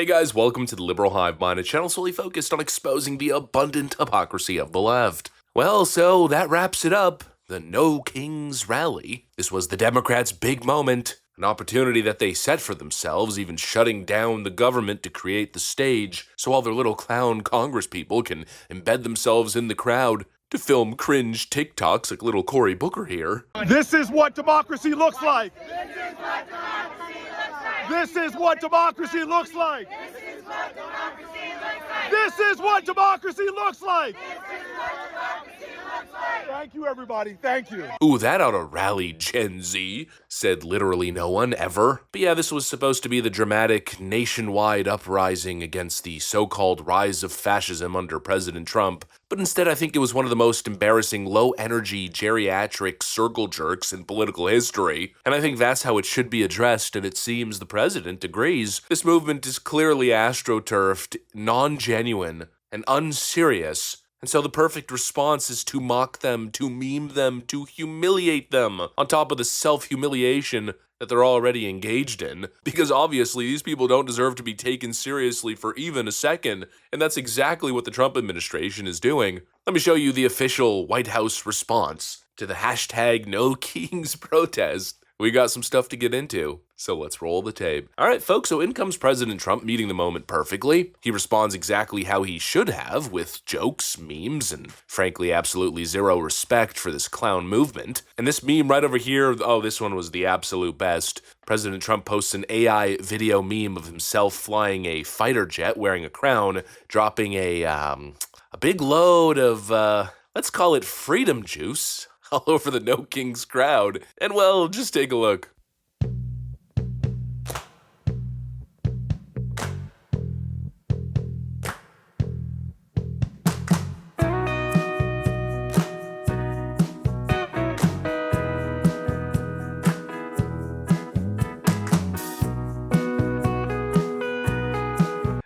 Hey guys, welcome to the Liberal Hive Mind, a channel solely focused on exposing the abundant hypocrisy of the left. Well, so that wraps it up. The No Kings rally. This was the Democrats' big moment, an opportunity that they set for themselves, even shutting down the government to create the stage so all their little clown Congress people can embed themselves in the crowd to film cringe TikToks like little Cory Booker here. This is what democracy looks like. This is what democracy looks like. This is what democracy looks like. Thank you, everybody. Thank you. Ooh, that ought to rally Gen Z, said literally no one ever. But yeah, this was supposed to be the dramatic nationwide uprising against the so-called rise of fascism under President Trump. But instead, I think it was one of the most embarrassing low-energy geriatric circle jerks in political history. And I think that's how it should be addressed, and it seems the president agrees. This movement is clearly astroturfed, non-genuine, and unserious. And so the perfect response is to mock them, to meme them, to humiliate them, on top of the self-humiliation that they're already engaged in. Because obviously these people don't deserve to be taken seriously for even a second, and that's exactly what the Trump administration is doing. Let me show you the official White House response to the hashtag No Kings protest. We got some stuff to get into, so let's roll the tape. All right, folks, so in comes President Trump meeting the moment perfectly. He responds exactly how he should have, with jokes, memes, and frankly, absolutely zero respect for this clown movement. And this meme right over here, oh, this one was the absolute best. President Trump posts an AI video meme of himself flying a fighter jet, wearing a crown, dropping a big load of, let's call it freedom juice, all over the No Kings crowd. And well, just take a look.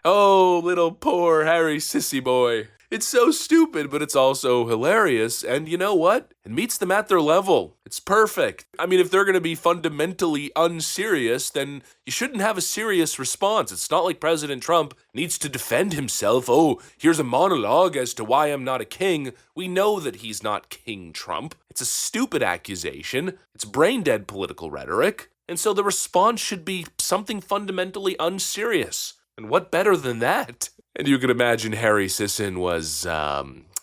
Oh, little poor Harry Sissy boy. It's so stupid, but it's also hilarious, and you know what? It meets them at their level. It's perfect. I mean, if they're gonna be fundamentally unserious, then you shouldn't have a serious response. It's not like President Trump needs to defend himself. Oh, here's a monologue as to why I'm not a king. We know that he's not King Trump. It's a stupid accusation. It's brain-dead political rhetoric. And so the response should be something fundamentally unserious. And what better than that? And you can imagine Harry Sisson was,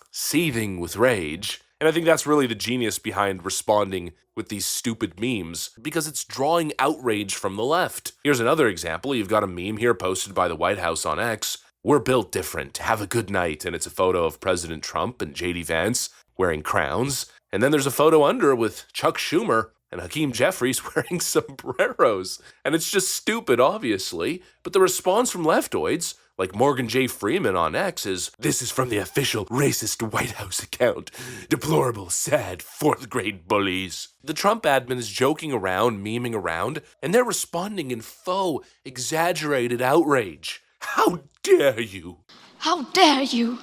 seething with rage. And I think that's really the genius behind responding with these stupid memes, because it's drawing outrage from the left. Here's another example. You've got a meme here posted by the White House on X. We're built different. Have a good night. And it's a photo of President Trump and J.D. Vance wearing crowns. And then there's a photo under with Chuck Schumer and Hakeem Jeffries wearing sombreros. And it's just stupid, obviously. But the response from leftoids, like Morgan J. Freeman on X, is, "This is from the official racist White House account. Deplorable, sad, fourth grade bullies." The Trump admin is joking around, memeing around, and they're responding in faux, exaggerated outrage. How dare you? How dare you?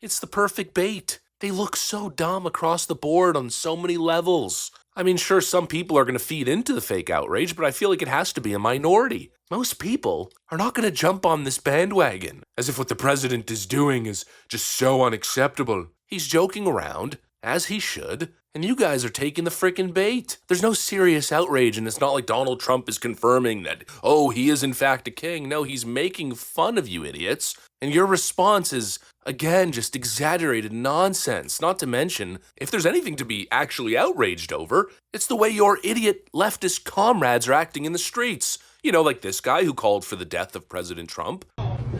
It's the perfect bait. They look so dumb across the board on so many levels. I mean, sure, some people are going to feed into the fake outrage, but I feel like it has to be a minority. Most people are not going to jump on this bandwagon, as if what the president is doing is just so unacceptable. He's joking around, as he should, and you guys are taking the frickin' bait. There's no serious outrage, and it's not like Donald Trump is confirming that, oh, he is in fact a king. No, he's making fun of you idiots, and your response is, again, just exaggerated nonsense. Not to mention, if there's anything to be actually outraged over, it's the way your idiot leftist comrades are acting in the streets. You know, like this guy who called for the death of President Trump.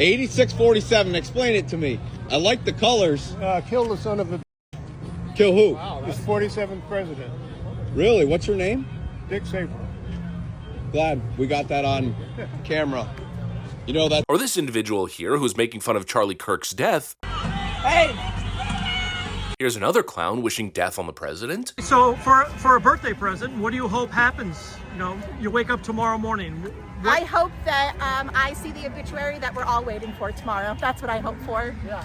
8647, explain it to me. I like the colors. Kill the son of a... Kill who? This 47th president, Really? What's your name? Dick Safer. Glad we got that on camera. You know that. Or this individual here who's making fun of Charlie Kirk's death. Hey! Here's another clown wishing death on the president. So for a birthday present, what do you hope happens? You know, you wake up tomorrow morning. I hope that I see the obituary that we're all waiting for tomorrow. That's what I hope for. Yeah.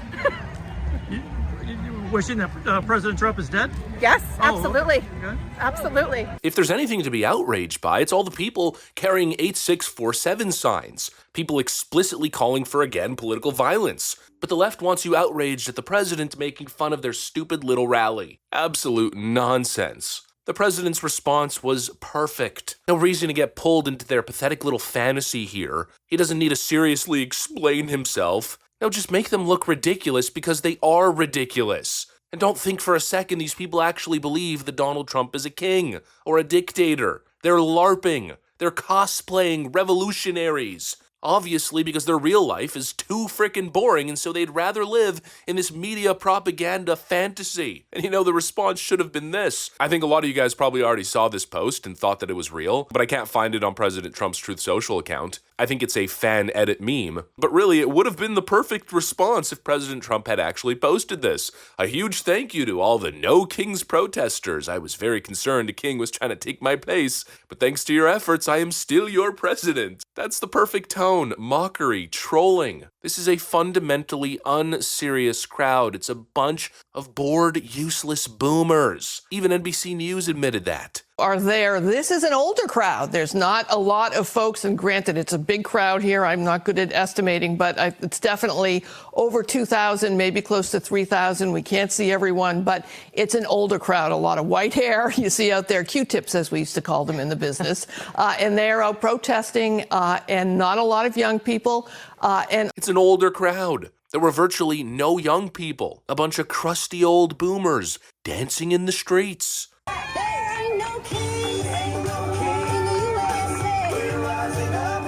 wishing that President Trump is dead? Yes, Oh, absolutely. okay. Absolutely. If there's anything to be outraged by, it's all the people carrying 8647 signs, people explicitly calling for, again, political violence. But the left wants you outraged at the president making fun of their stupid little rally. Absolute nonsense. The president's response was perfect. No reason to get pulled into their pathetic little fantasy here. He doesn't need to seriously explain himself. No, just make them look ridiculous because they are ridiculous. And don't think for a second these people actually believe that Donald Trump is a king or a dictator. They're LARPing. They're cosplaying revolutionaries. Obviously, because their real life is too frickin' boring, and so they'd rather live in this media propaganda fantasy. And the response should have been this. I think a lot of you guys probably already saw this post and thought that it was real, but I can't find it on President Trump's Truth Social account. I think it's a fan edit meme, but really it would have been the perfect response if President Trump had actually posted this. A huge thank you to all the No Kings protesters. I was very concerned a king was trying to take my place, but thanks to your efforts, I am still your president. That's the perfect tone, mockery, trolling. This is a fundamentally unserious crowd. It's a bunch of bored, useless boomers. Even NBC News admitted that. This is an older crowd. There's not a lot of folks, and granted, it's a big crowd here. I'm not good at estimating, but it's definitely over 2,000, maybe close to 3,000. We can't see everyone, but it's an older crowd. A lot of white hair. You see out there, Q-tips, as we used to call them in the business. And they're out protesting, and not a lot of young people. And it's an older crowd. There were virtually no young people. A bunch of crusty old boomers dancing in the streets.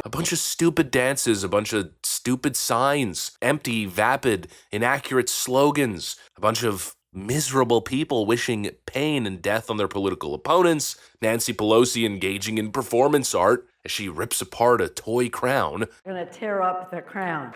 A bunch of stupid dances, a bunch of stupid signs, empty, vapid, inaccurate slogans, a bunch of miserable people wishing pain and death on their political opponents, Nancy Pelosi engaging in performance art as she rips apart a toy crown. We're going to tear up the crown.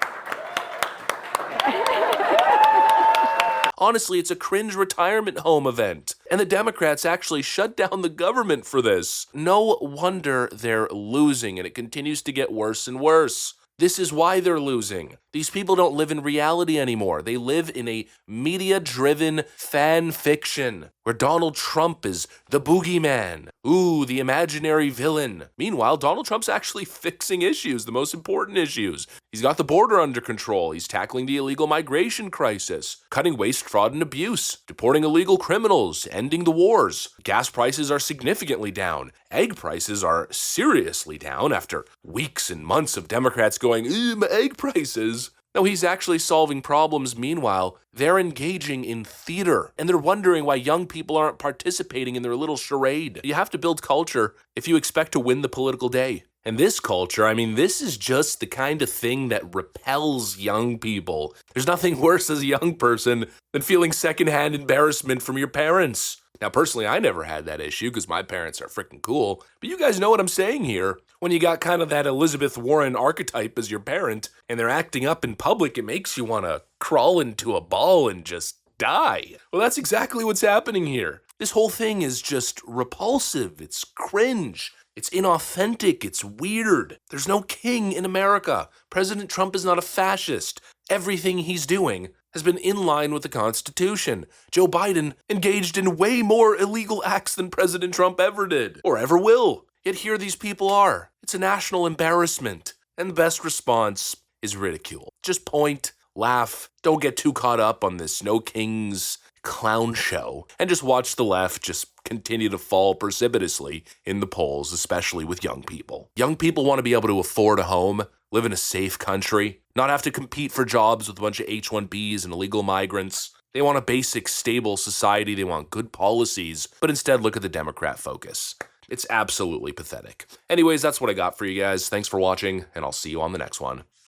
Honestly, it's a cringe retirement home event. And the Democrats actually shut down the government for this. No wonder they're losing, and it continues to get worse and worse. This is why they're losing. These people don't live in reality anymore. They live in a media-driven fan fiction where Donald Trump is the boogeyman. Ooh, the imaginary villain. Meanwhile, Donald Trump's actually fixing issues, the most important issues. He's got the border under control. He's tackling the illegal migration crisis, cutting waste, fraud, and abuse, deporting illegal criminals, ending the wars. Gas prices are significantly down. Egg prices are seriously down after weeks and months of Democrats going, my egg prices. No, he's actually solving problems. Meanwhile, they're engaging in theater, and they're wondering why young people aren't participating in their little charade. You have to build culture if you expect to win the political day. And this culture, this is just the kind of thing that repels young people. There's nothing worse as a young person than feeling secondhand embarrassment from your parents. Now, personally, I never had that issue because my parents are freaking cool, but you guys know what I'm saying here. When you got kind of that Elizabeth Warren archetype as your parent, and they're acting up in public, it makes you want to crawl into a ball and just die. Well, that's exactly what's happening here. This whole thing is just repulsive. It's cringe. It's inauthentic. It's weird. There's no king in America. President Trump is not a fascist. Everything he's doing has been in line with the Constitution. Joe Biden engaged in way more illegal acts than President Trump ever did, or ever will. Yet here these people are. It's a national embarrassment. And the best response is ridicule. Just point, laugh, don't get too caught up on this No Kings clown show, and just watch the left just continue to fall precipitously in the polls, especially with young people. Young people want to be able to afford a home, live in a safe country, not have to compete for jobs with a bunch of H-1Bs and illegal migrants. They want a basic, stable society. They want good policies, but instead look at the Democrat focus. It's absolutely pathetic. Anyways, that's what I got for you guys. Thanks for watching, and I'll see you on the next one.